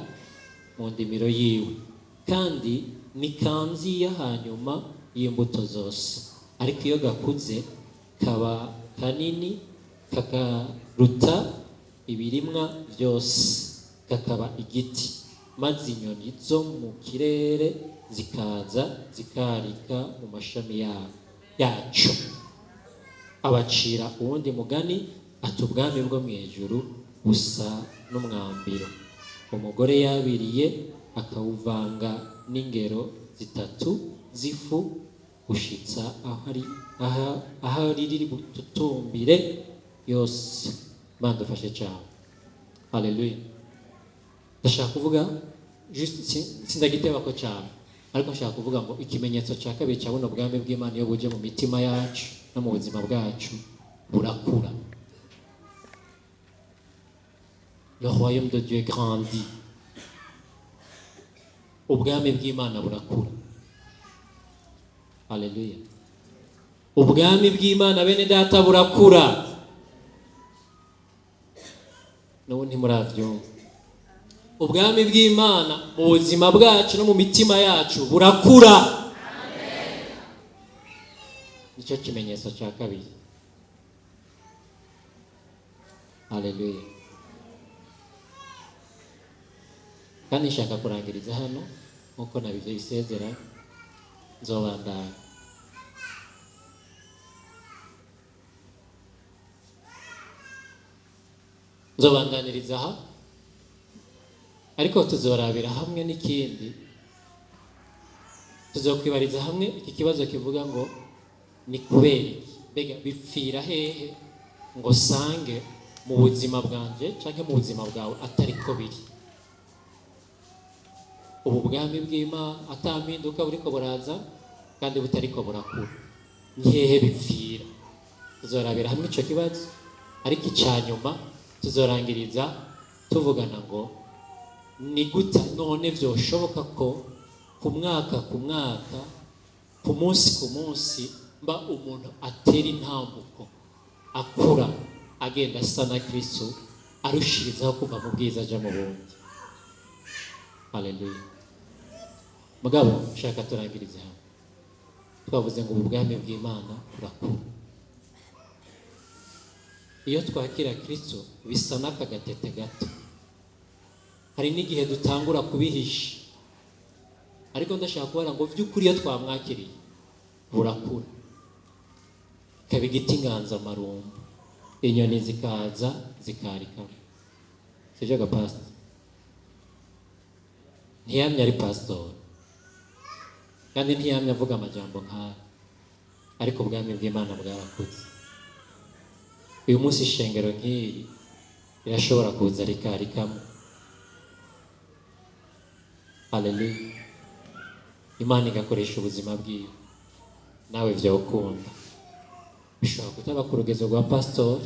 mu ndimiro yiwe, kandi ni kanziya hanyuma y'imbuto zose, ariko iyo gakuze kaba kanini kakaruta ibirimwa byose, kakaba igiti, maze inyoni zo mu kirere zikaza zikarika mu mashami yacu. abacira uwundi mugani ati ubwami bwo mu ijuru busa n'umwambiro umugore yabiriye akawuvanga n'ingero zitatu z'ifu gushitsa aho riri bututumbire yose. Imana dufashe cyane. Haleluya. Ndashaka kuvuga sindagiteba ko cyane, ariko nshaka kuvuga ngo ikimenyetso cya kabiri cya buno bwami bw'Imana iyo buje mu mitima yacu no mu buzima bwacu burakura. Le royaume de Dieu grandit. Ubwami bw'Imana burakura. Haleluya. Ubwami bw'Imana bene data burakura. N'ubu ntimuravyumva. Ubwami bw'Imana mu buzima bwacu no mu mitima yacu burakura. Amen. Nicyo kimenyetso cya kabiri. Haleluya. Kandi nshaka kurangiriza hano nkuko nabivye isezera nzobandanya. Nzobandaniriza aha, ariko tuzorabira hamwe n'ikindi, tuzokwibariza hamwe iki kibazo kivuga ngo ni kubera iki, mbega bipfira hehe ngo sange mu buzima bwanje canke mu buzima bwawe atari ko biri. Ubu bwami bw'Imana atampinduka buriko buraza kandi butariko burakura, ni hehe bipfira? Tuzorabira hamwe ico kibazo, ariko icyanyuma tuzorangiriza tuvugana ngo ni gute none vyoshoboka ko ku mwaka ku munsi mba umuntu atera intambuko akura agenda asa na Kristo arushirizaho kuva mu bwiza aja mu bundi. Haleluya. Mugabo shaka turangirize hamwe twavuze ngo ubwami bw'Imana burakura. Iyo twakira Kristo bisa n'akagatete gato, hari n'igihe dutangura kubihisha, ariko ndashaka kubara ngo vy'ukuri iyo twamwakiriye burakura, kaba igiti inganzamarumbu, inyoni zikaza zikarikamo. Sivyo ga pastor? Ntiyamye ari pastor kandi ntiyamye avuga amajambo nk'aya, ariko ubwami bw'Imana bwarakuze. Uyu munsi ishengero nk'iri irashobora kuza rikarikamo. Haleluya. Imana igakoresha ubuzima bwiwe, nawe vyokunda. Bishobora kutaba ku rugezo rwa pastor,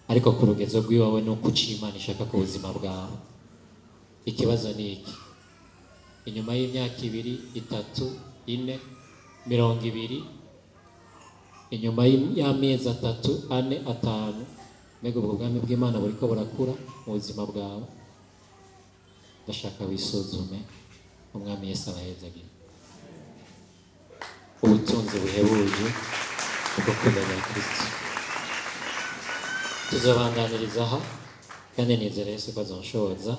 ariko ku rugezo rw'iwawe nuko uciye Imana ishaka ku buzima bwawe. Ikibazo ni iki? Inyuma y'imyaka 2, 3, 4, 20, inyuma y'amezi 3, 4, 5, mbega ubwo bwami bw'Imana buriko burakura mu buzima bwawe. Ndashaka wisuzume. Umwami Yesu abahezagire. Ubutunzi buhebuje bwo kumenya Kristo. Tuzobandaniriza aha kandi nizera Yesu ko azonshoboza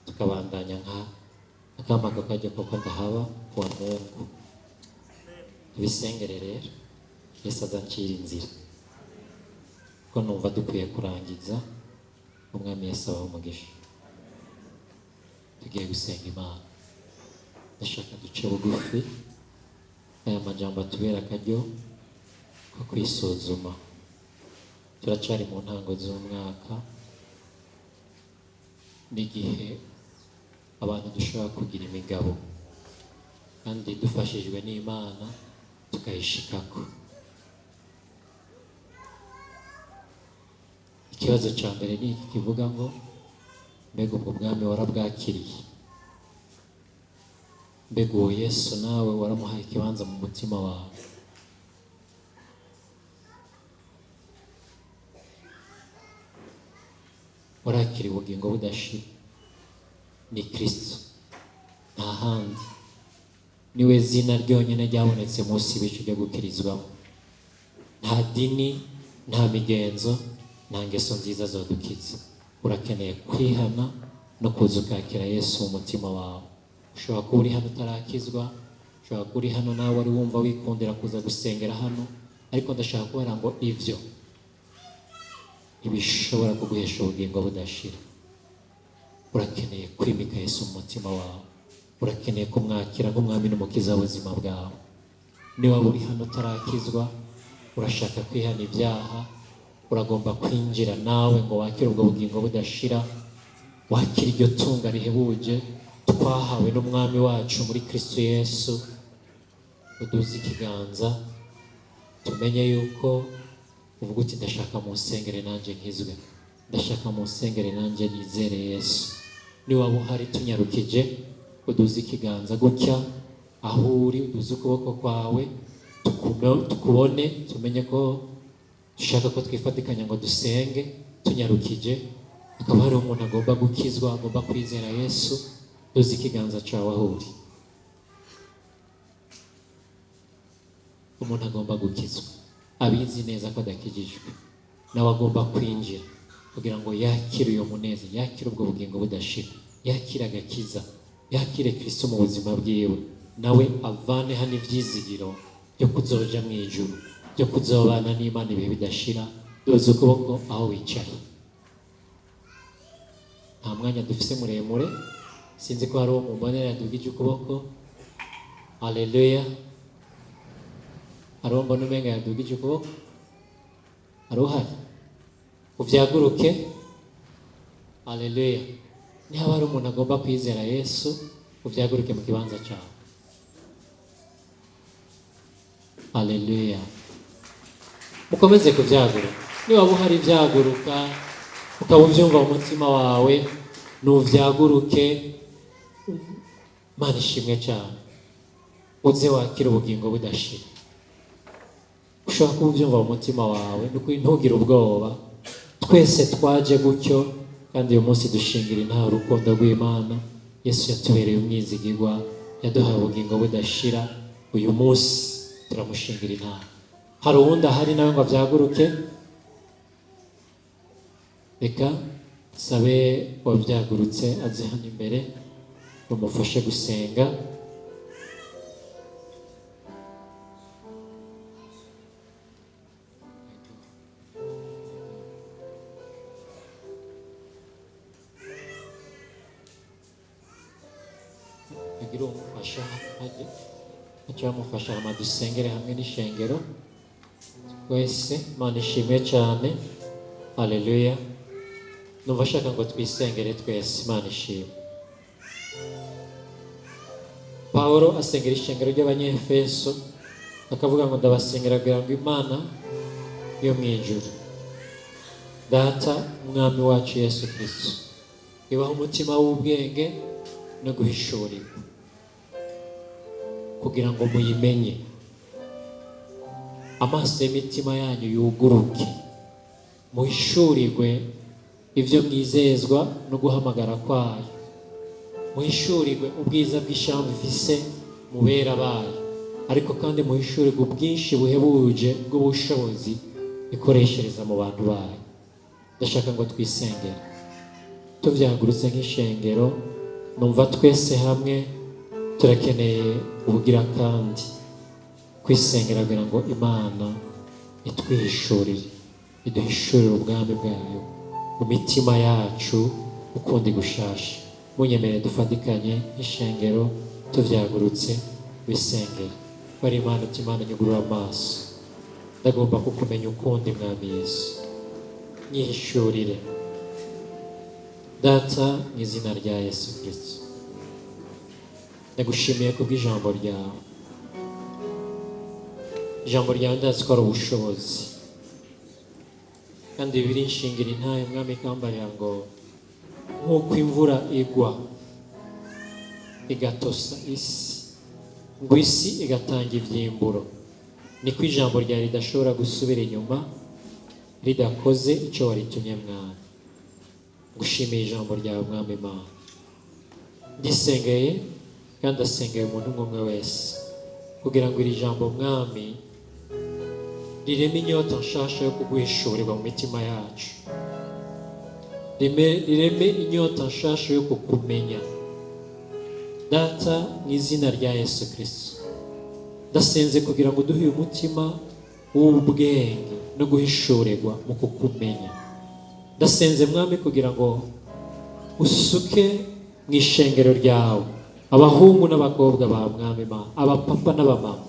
tukabandanya akamako kajya koko ndahaba wa Mungu. Tubisengere rero Yesu azancira inzira ko numva dukwiye kurangiza. Umwami Yesu abaho umugisha. Tugiye gusenga Imana. Ndashaka duce bugufi, aya majambo atubera akaryo ko kwisuzuma. Turacari mu ntango z'umwaka, n'igihe abantu dushobora kugira imigabo kandi dufashijwe n'Imana tukayishikako. Ikibazo cya mbere ni iki kivuga ngo mbega ubwo bwami warabwakiriye? Mbega uwo Yesu nawe waramuhaye ikibanza mu mutima wawe? Warakiriye ubugingo budashira? Ni Kristo, nta handi. Niwe zina ryonyine ryabonetse munsi y'ibicu byo gukirizwamo. Nta dini, nta migenzo, nta ngeso nziza zodukiza. Urakeneye kwihana no kuza ukakira Yesu mu mutima wawe. Ushobora kuba uri hano utarakizwa, ushobora kuba uri hano nawe wari wumva wikundira kuza gusengera hano, ariko ndashaka kubera ngo ivyo ibishobora kuguhesha ubugingo budashira. Urakeneye kwimika Yesu mu mutima wawe, urakeneye kumwakira nk'umwami n'umukiza w'ubuzima bwawe. Niba uri hano utarakizwa, urashaka kwihana ibyaha, uragomba kwinjira nawe ngo wakire ubwo bugingo budashira, wakire iryo tunga rihebuje twahawe n'umwami wacu muri Kristo Yesu. Uduze ikiganza tumenye yuko uvuga uti ndashaka mu nsengere nanjye nkizwe, ndashaka mu nsengere nanjye nizere Yesu. Niba uhari tunyarukije, uduze ikiganza gutya aho uri, uduze ukuboko kwawe tukubone, tumenye ko dushaka ko twifatikanya ngo dusenge tunyarukije. Akaba hari umuntu agomba gukizwa, agomba kwizera Yesu. Duze ikiganza cyawe aho uri. Umuntu agomba gukizwa, abizi neza ko adakijijwe, nawe agomba kwinjira kugira ngo yakire uyo muneza, yakire ubwo bugingo budashira, yakire agakiza, yakire Kristo mu buzima bwiwe, nawe avane hano ibyizigiro byo kuzoja mu ijuru, byo kuzobana n'Imana ibihe bidashira. Duze ukuboko aho wicaye. Nta mwanya dufise muremure, sinzi ko hari uwo mumbonera yadugije ukuboko. Haleluya. Hari uwo mbona umenga yadugije ukuboko? Hari uhari? Uvyaguruke. Haleluya. Niba hari umuntu agomba kwizera Yesu, uvyaguruke mu kibanza cyawe. Haleluya. Mukomeze kuvyaguruka. Niba uhari vyaguruka, ukaba uvyumva mu mutima wawe, nuvyaguruke. Mana ishimwe cyane. Uze wakire ubugingo budashira. Ushaka kubyumva mu mutima wawe, nuko ntugire ubwoba. Twese twaje gutyo, kandi uyu munsi dushingira nta rukundo rw'Imana. Yesu yatubereye umwizigirwa, yaduhaye ubugingo budashira. Uyu munsi turamushingira nta. Hari uwundi ahari nawe ngo avyaguruke? Reka sabe wabyagurutse aze hano imbere, bamufashe gusenga. Agira umufasha hajye, icyo bamufasha hama dusengere hamwe n'ishengero twese. Imana ishimwe cyane. Haleluya. Numva ashaka ngo twisengere twese. Imana ishimwe. Pawulo asengera ishengero ry'Abanyefeso, akavuga ngo ndabasengera kugira ngo Imana yo mu ijuru, Data umwami wacu Yesu Kristo, ibaha umutima w'ubwenge no guhishurirwa, kugira ngo muyimenye. Amaso y'imitima yanyu yuguruke, muhishurirwe ibyo mwizezwa no guhamagara kwayo, muhishurirwe ubwiza bw'ishyamba ifise mubera bayo, ariko kandi muhishurirwe ubwinshi buhebuje bw'ubushobozi ikoreshereza mu bantu bayo. Ndashaka ngo twisengere tuvyagurutse nk'ishengero. Numva twese hamwe turakeneye ubugira kandi kwisengera kugira ngo Imana itwihishurire, iduhishurire ubwami bwayo mu mitima yacu ukundi gushasha. Munyemere dufatikanye ishengero tuvyagurutse wisengere. Bari Imana uti Imana nyugurura amaso, ndagomba kukumenya ukundi mwami Yesu, nyihishurire Data mu izina rya Yesu Kristo. Ndagushimiye kubw'ijambo ryawe. Ijambo ryawe ndazi ko ari ubushobozi, kandi biri inshingira intaye mwami, kambarira ngo nk'uko imvura igwa igatosa isi, ngo isi igatanga ibyimburo, niko ijambo ryawe ridashobora gusubira inyuma ridakoze icyo waritumye mwami. Ngushimiye ijambo ryawe mwami Imana. Ndisengeye kandi asengeye umuntu umwe wese, kugira ngo iri jambo mwami rireme inyota nshasha yo kuguhishurirwa mu mitima yacu, rireme inyota nshasha yo kukumenya Data mu izina rya Yesu Kristo. Ndasenze kugira ngo duhe umutima w'ubwenge no guhishurirwa mu kukumenya. Ndasenze mwami kugira ngo usuke mu ishengero ryawe abahungu n'abakobwa ba mwami Imana, abapapa n'abamama,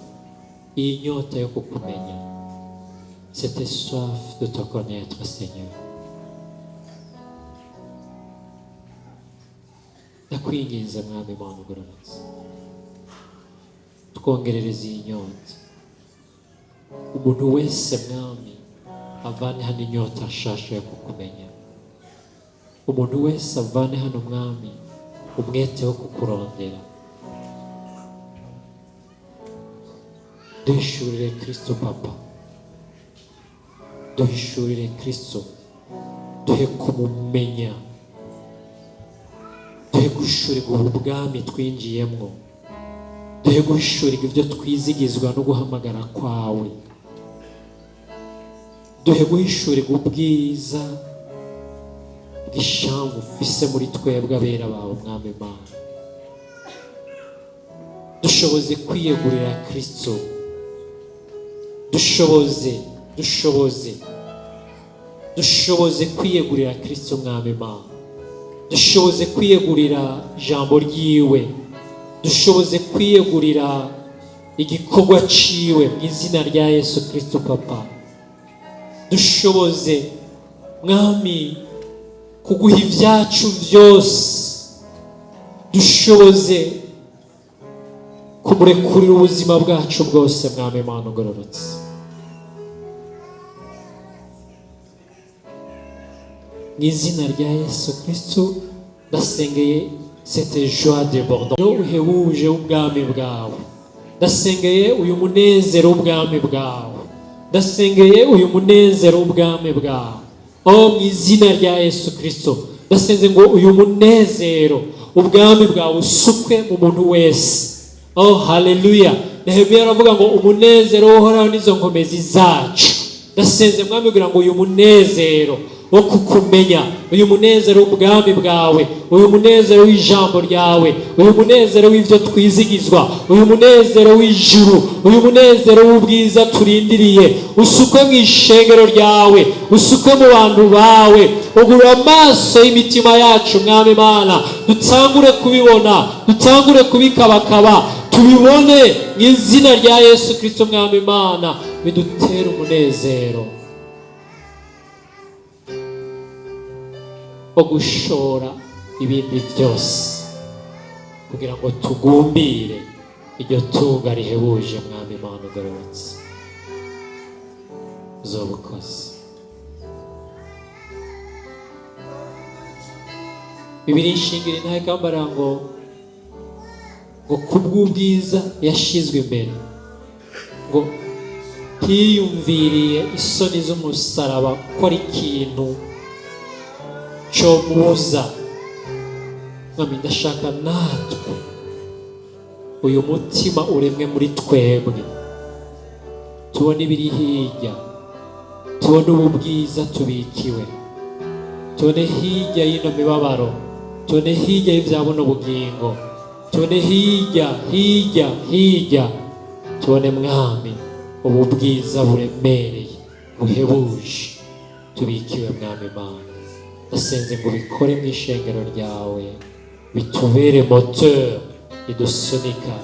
iyi nyota yo kukumenya, cette soif de te connaître Seigneur. Ndakwinginze mwami Imana ugororotse, twongerereze iyi nyota. Umuntu wese mwami avane hano inyota nshasha yo kukumenya. Umuntu wese avane hano mwami umwete wo kukurondera. Duhishurire Kristo Papa, duhishurire Kristo, duhe kumumenya, duhe guhishurirwa ubu bwami twinjiyemwo, duhe guhishurirwa ibyo twizigizwa no guhamagara kwawe, duhe guhishurirwa ubwiza bw'ishamvu ufise muri twebwe abera bawe mwami Imana. Dushoboze kwiyegurira Kristo, dushoboze kwiyegurira Kristo mwami Imana, dushoboze kwiyegurira ijambo ryiwe, dushoboze kwiyegurira igikorwa ciwe mu izina rya Yesu Kristo Papa. Dushoboze mwami kuguha ibyacu byose, dushoboze kumurekurira ubuzima bwacu bwose mwami Imana ugororotse. Mu izina rya Yesu Kristo ndasengeye cette joie débordante uhebuje ubwami bwawe, ndasengeye uyu munezero w'ubwami bwawe, ndasengeye uyu munezero w'ubwami bwawe. Mu izina rya Yesu Kristo ndasenze ngo uyu munezero ubwami bwawe usukwe mu muntu wese. Haleluya. Nehemiya aravuga ngo umunezero uhoraho nizo nkomezi zacu. Ndasenze mwami kugira ngo uyu munezero wo kukumenya, uyu munezero w'ubwami bwawe, uyu munezero w'ijambo ryawe, uyu munezero w'ibyo twizigizwa, uyu munezero w'ijuru, uyu munezero w'ubwiza turindiriye usukwe mu ishengero ryawe, usukwe mu bantu bawe. Ugura amaso y'imitima yacu mwami Imana, dutangure kubibona, dutangure kubikabakaba, tubibone mu izina rya Yesu Kristo mwami Imana. Bidutere umunezero wo gushora ibindi byose kugira ngo tugumbire iryo tunga rihebuje mwami Imana ugororotse. Uzobukoze. Bibiliya ishingira intahe ikambara ngo kubw'ubwiza yashizwe imbere, ngo hiyumviriye isoni z'umusaraba ko ari ikintu cyo muza. Mwami ndashaka natwe uyu mutima uremwe muri twebwe, tubone ibiri hirya, tubone ubu bwiza tubikiwe, tubone hirya y'ino mibabaro, tubone hirya y'ibyabuno ubugingo, tubone hirya, tubone mwami ubu bwiza buremereye buhebuje tubikiwe mwami Imana. Ndasenze ngo bikore mu ishengero ryawe, bitubere moteur idusunika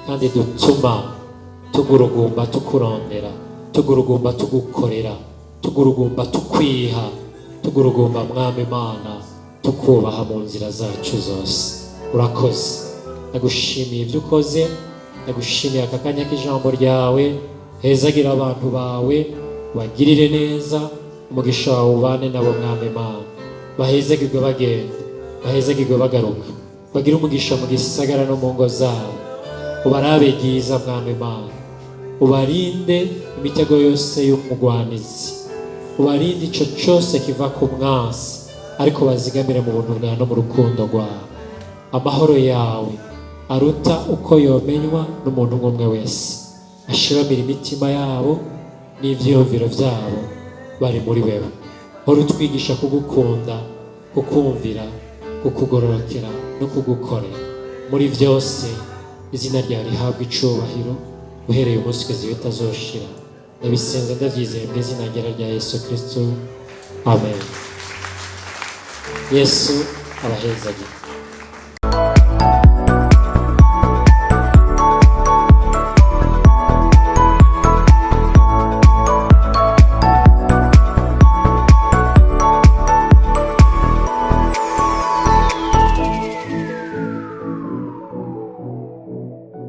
kandi dutuma tugurugumba tukurondera, tugurugumba tugukorera, tugurugumba tukwiha, tugurugumba mwami Imana tukubaha mu nzira zacu zose. Urakoze. Ndagushimiye ibyo ukoze, ndagushimiye aka kanya k'ijambo ryawe. Hezagira abantu bawe, bagirire neza, umugisha wawe ubane nabo mwami Imana. Bahezagirwe bagenda, bahezagirwe bagaruka, bagire umugisha mu gisagara no mu ngo zabo. Ubarabe byiza mwami Imana, ubarinde imitego yose y'umugwanizi, ubarinde ico cyose kiva ku mwansi, ariko bazigamire mu buntu bwawe no mu rukundo rwawe. Amahoro yawe aruta uko yomenywa n'umuntu umwe wese, ashiramira imitima yabo n'ivyiyumviro byabo bari muri wewe. Hora utwigisha kugukunda, kukumvira, kukugororokera no kugukorera. Muri byose izina ryawe rihabwa icubahiro uhereye umunsi kugeza iyo utazoshira. ndabisenze ndabyizeye mu izina rya Yesu Kristo, amen. Yesu abahezagire.